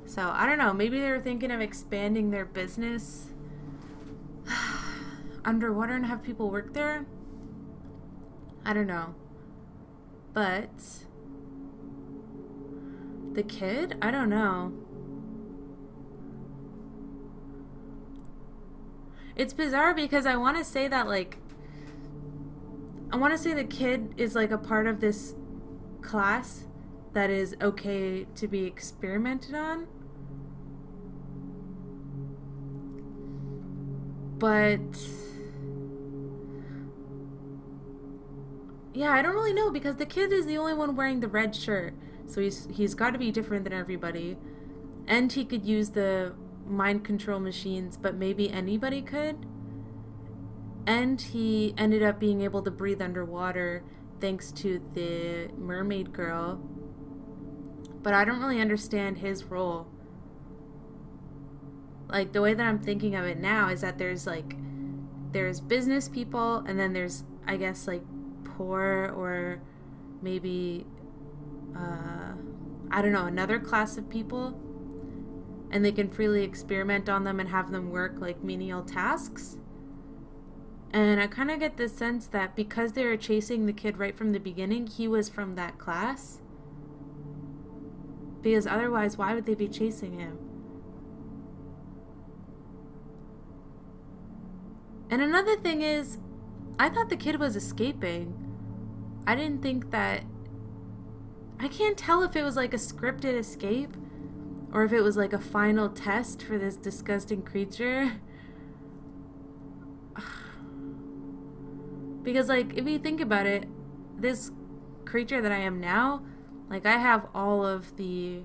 So I don't know, maybe they were thinking of expanding their business underwater and have people work there. I don't know. But the kid, I don't know. It's bizarre because I want to say that, like, I want to say the kid is like a part of this class that is okay to be experimented on. But yeah, I don't really know because the kid is the only one wearing the red shirt. So he's got to be different than everybody. And he could use the mind control machines, but maybe anybody could. And he ended up being able to breathe underwater thanks to the mermaid girl. But I don't really understand his role. Like, the way that I'm thinking of it now is that there's business people, and then there's, I guess, like, poor or maybe, I don't know, another class of people. And they can freely experiment on them and have them work, like, menial tasks. And I kind of get the sense that because they were chasing the kid right from the beginning, he was from that class. Because otherwise, why would they be chasing him? And another thing is, I thought the kid was escaping. I didn't think that... I can't tell if it was like a scripted escape or if it was like a final test for this disgusting creature. Because, like, if you think about it, this creature that I am now, like, I have all of the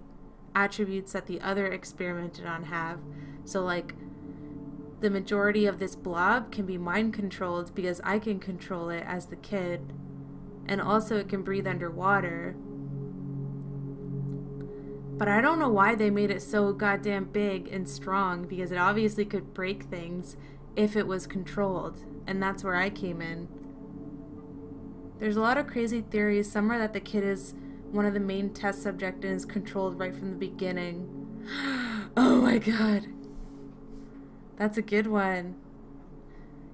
attributes that the other experimented on have. So, like, the majority of this blob can be mind controlled because I can control it as the kid. And also it can breathe underwater. But I don't know why they made it so goddamn big and strong, because it obviously could break things if it was controlled. And that's where I came in. There's a lot of crazy theories. Some are that the kid is one of the main test subjects and is controlled right from the beginning. Oh my god. That's a good one.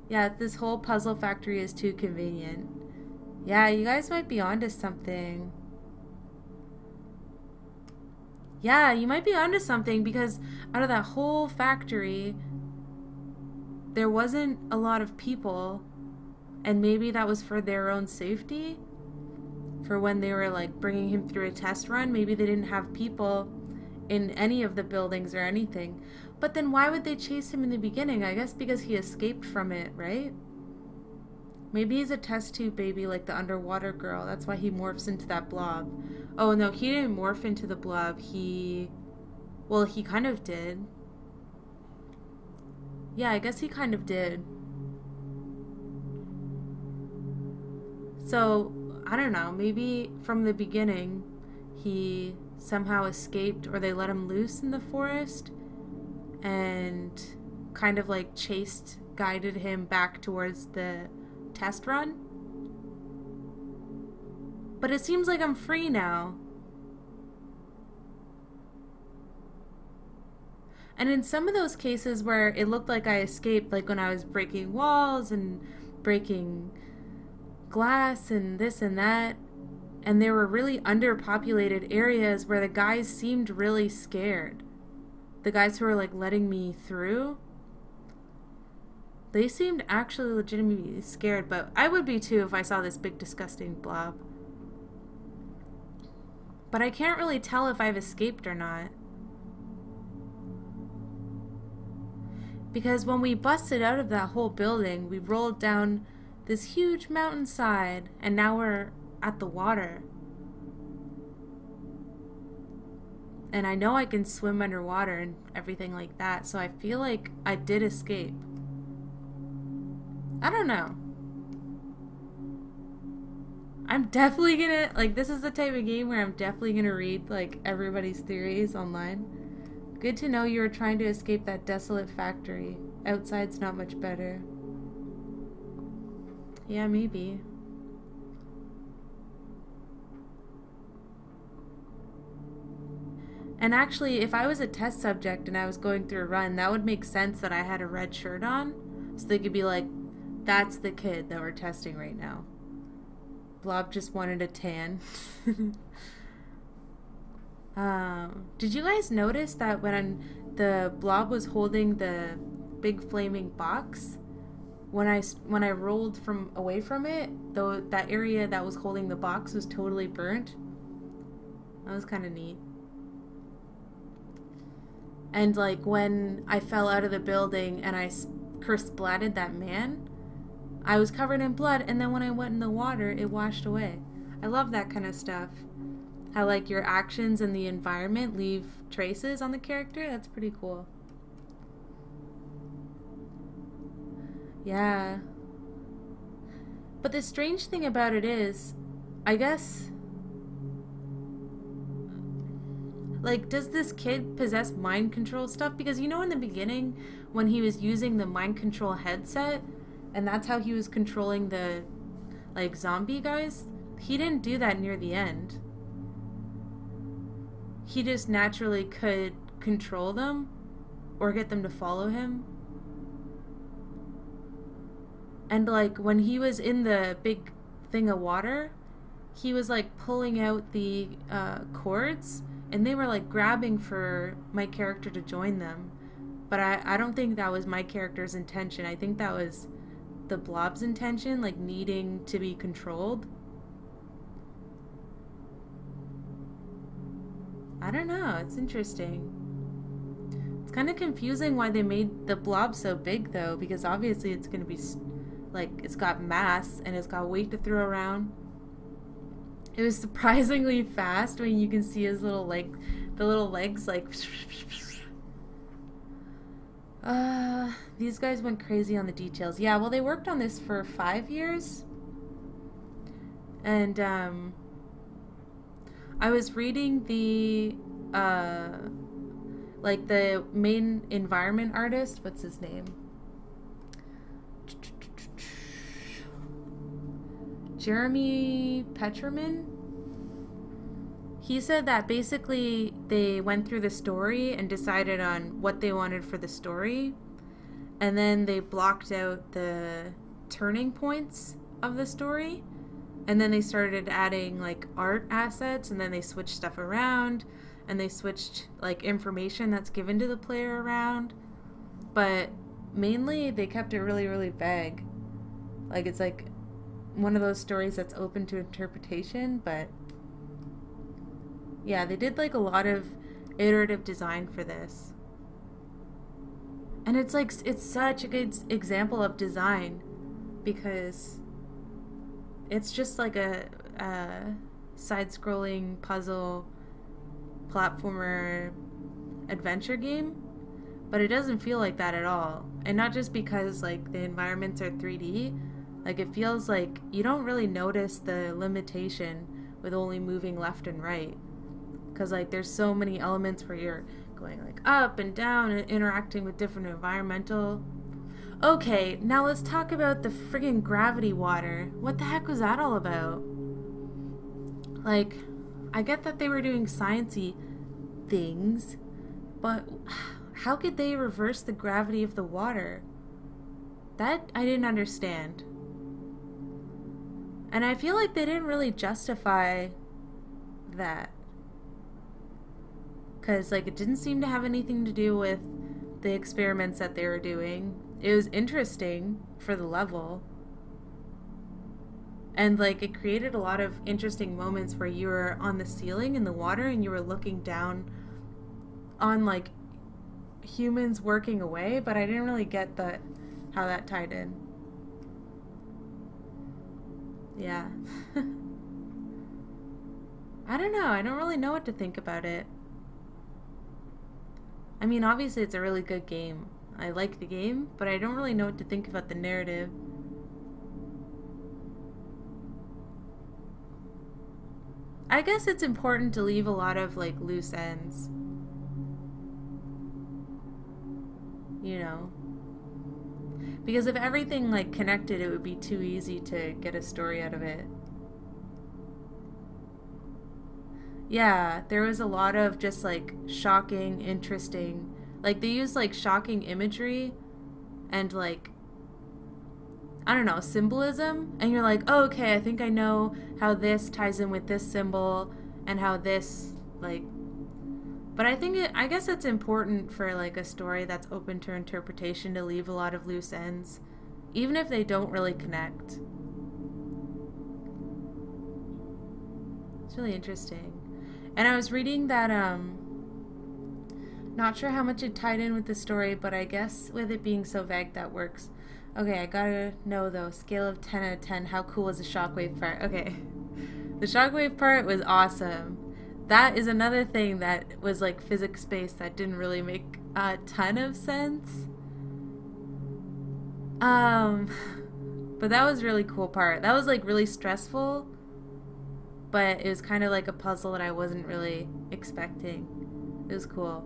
Yeah, this whole puzzle factory is too convenient. Yeah, you guys might be onto something. Yeah, you might be onto something, because out of that whole factory, there wasn't a lot of people. And maybe that was for their own safety. For when they were, like, bringing him through a test run. Maybe they didn't have people in any of the buildings or anything. But then why would they chase him in the beginning? I guess because he escaped from it, right? Maybe he's a test tube baby like the underwater girl. That's why he morphs into that blob. Oh, no, he didn't morph into the blob. Well, he kind of did. Yeah, I guess he kind of did. So, I don't know, maybe from the beginning he somehow escaped, or they let him loose in the forest and kind of like guided him back towards the test run. But it seems like I'm free now. And in some of those cases where it looked like I escaped, like when I was breaking walls and breaking glass and this and that, and there were really underpopulated areas where the guys seemed really scared. The guys who were like letting me through, they seemed actually legitimately scared, but I would be too if I saw this big disgusting blob. But I can't really tell if I've escaped or not. Because when we busted out of that whole building, we rolled down this huge mountainside, and now we're at the water. And I know I can swim underwater and everything like that, so I feel like I did escape. I don't know. I'm definitely gonna, like, this is the type of game where I'm definitely gonna read, like, everybody's theories online. Good to know you were trying to escape that desolate factory. Outside's not much better. Yeah, maybe. And actually, if I was a test subject and I was going through a run, that would make sense that I had a red shirt on. So they could be like, that's the kid that we're testing right now. Blob just wanted a tan. Did you guys notice that when the blob was holding the big flaming box, when I rolled away from it, though that area that was holding the box was totally burnt? That was kind of neat. And like when I fell out of the building and I kersplatted that man, I was covered in blood, and then when I went in the water, it washed away. I love that kind of stuff. How like your actions and the environment leave traces on the character. That's pretty cool. Yeah. But the strange thing about it is, I guess, like, does this kid possess mind control stuff? Because you know in the beginning when he was using the mind control headset, and that's how he was controlling the, like, zombie guys, he didn't do that near the end. He just naturally could control them or get them to follow him. And like when he was in the big thing of water, he was like pulling out the cords, and they were like grabbing for my character to join them. But I don't think that was my character's intention. I think that was the blob's intention, like needing to be controlled. I don't know, it's interesting. It's kind of confusing why they made the blob so big though, because obviously it's going to be like, it's got mass and it's got weight to throw around. It was surprisingly fast when you can see his little leg, the little legs like. These guys went crazy on the details. Yeah, well they worked on this for 5 years. And I was reading the like the main environment artist, what's his name? Jeremy Peterman. He said that basically they went through the story and decided on what they wanted for the story, and then they blocked out the turning points of the story, and then they started adding like art assets, and then they switched stuff around, and they switched like information that's given to the player around, but mainly they kept it really, really vague. Like it's like one of those stories that's open to interpretation, but yeah, they did like a lot of iterative design for this. And it's like, it's such a good example of design because it's just like a side-scrolling puzzle platformer adventure game, but it doesn't feel like that at all. And not just because like the environments are 3D, like it feels like you don't really notice the limitation with only moving left and right, because like there's so many elements where you're going like up and down and interacting with different environmental. Okay, now let's talk about the friggin' gravity water. What the heck was that all about? Like, I get that they were doing sciencey things, but how could they reverse the gravity of the water? That I didn't understand. And I feel like they didn't really justify that. Because, like, it didn't seem to have anything to do with the experiments that they were doing. It was interesting for the level. And, like, it created a lot of interesting moments where you were on the ceiling in the water and you were looking down on, like, humans working away. But I didn't really get how that tied in. Yeah. I don't know. I don't really know what to think about it. I mean, obviously it's a really good game. I like the game, but I don't really know what to think about the narrative. I guess it's important to leave a lot of, like, loose ends. You know? Because if everything, like, connected, it would be too easy to get a story out of it. Yeah, there was a lot of just like shocking, interesting, like they used like shocking imagery and like, I don't know, symbolism, and you're like, oh, okay, I think I know how this ties in with this symbol and how this, like, but I guess it's important for like a story that's open to interpretation to leave a lot of loose ends, even if they don't really connect. It's really interesting. And I was reading that, not sure how much it tied in with the story, but I guess with it being so vague, that works. Okay, I gotta know though, scale of 10 out of 10, how cool was the shockwave part? Okay, the shockwave part was awesome. That is another thing that was like physics-based that didn't really make a ton of sense. But that was a really cool part. That was like really stressful, but it was kind of like a puzzle that I wasn't really expecting. It was cool.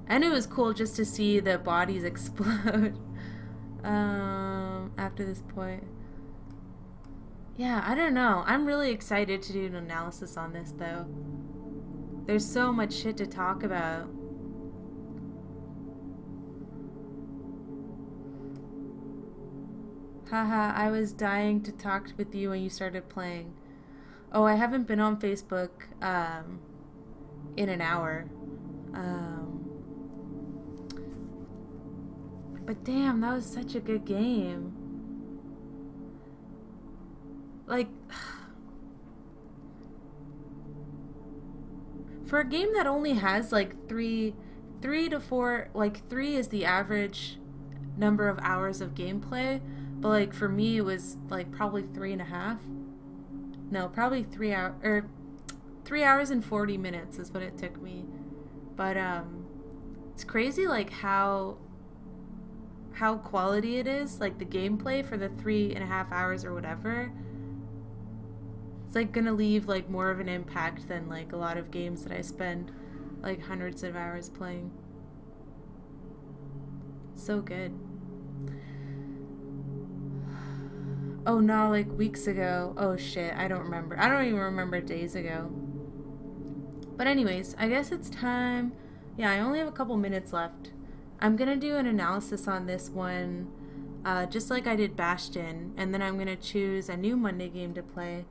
And it was cool just to see the bodies explode after this point. Yeah, I don't know. I'm really excited to do an analysis on this, though. There's so much shit to talk about. Haha, I was dying to talk with you when you started playing. Oh, I haven't been on Facebook in an hour. But damn, that was such a good game. Like, for a game that only has like three to four, like 3 is the average number of hours of gameplay, but like for me it was like probably 3.5. No, probably 3 hours, or 3 hours and 40 minutes is what it took me. But it's crazy like how quality it is, like the gameplay for the 3.5 hours or whatever. It's like gonna leave like more of an impact than like a lot of games that I spend like hundreds of hours playing. It's so good. Oh no, like weeks ago. Oh shit, I don't remember. I don't even remember days ago. But anyways, I guess it's time. Yeah, I only have a couple minutes left. I'm gonna do an analysis on this one, just like I did Bastion, and then I'm gonna choose a new Monday game to play.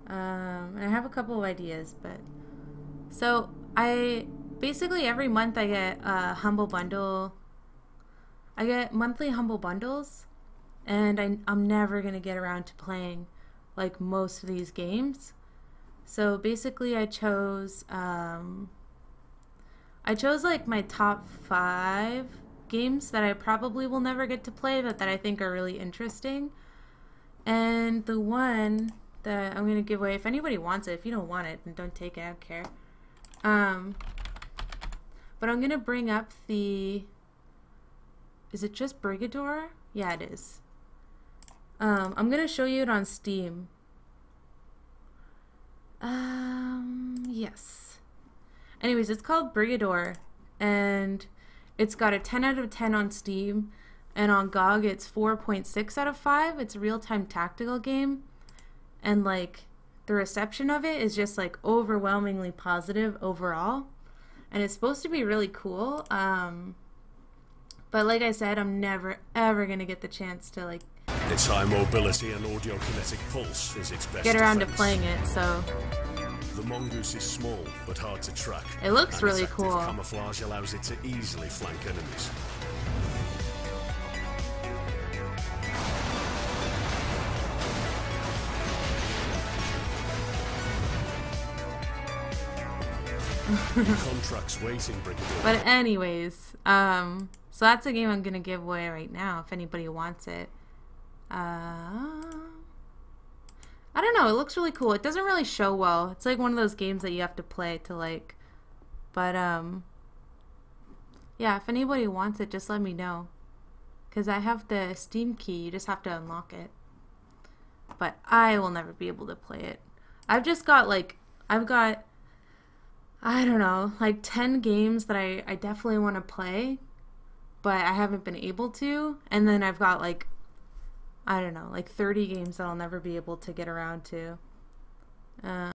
And I have a couple of ideas, but so I basically every month I get a Humble Bundle. I get monthly Humble Bundles, and I'm never gonna get around to playing like most of these games. So basically I chose like my top 5 games that I probably will never get to play, but that I think are really interesting. And the one that I'm going to give away, if anybody wants it, if you don't want it, then don't take it, I don't care. But I'm going to bring up the... Is it just Brigador? Yeah, it is. I'm going to show you it on Steam. Yes. Anyways, it's called Brigador, and it's got a 10 out of 10 on Steam, and on GOG it's 4.6 out of 5. It's a real-time tactical game, and like the reception of it is just like overwhelmingly positive overall, and it's supposed to be really cool. But like I said, I'm never ever gonna get the chance to like its high mobility and audiokinetic pulse is its best get around defense. to playing it, so the mongoose is small but hard to track. it looks and really its active cool. Camouflage allows it to easily flank enemies. Contracts waiting, Brigadier. But anyways, so that's a game I'm gonna give away right now if anybody wants it. I don't know, it looks really cool. It doesn't really show well. It's like one of those games that you have to play to like, but yeah, if anybody wants it, just let me know, because I have the Steam key. You just have to unlock it, but I will never be able to play it. I've got I don't know, like 10 games that I definitely want to play, but I haven't been able to. And then I've got like, I don't know, like 30 games that I'll never be able to get around to. Uh,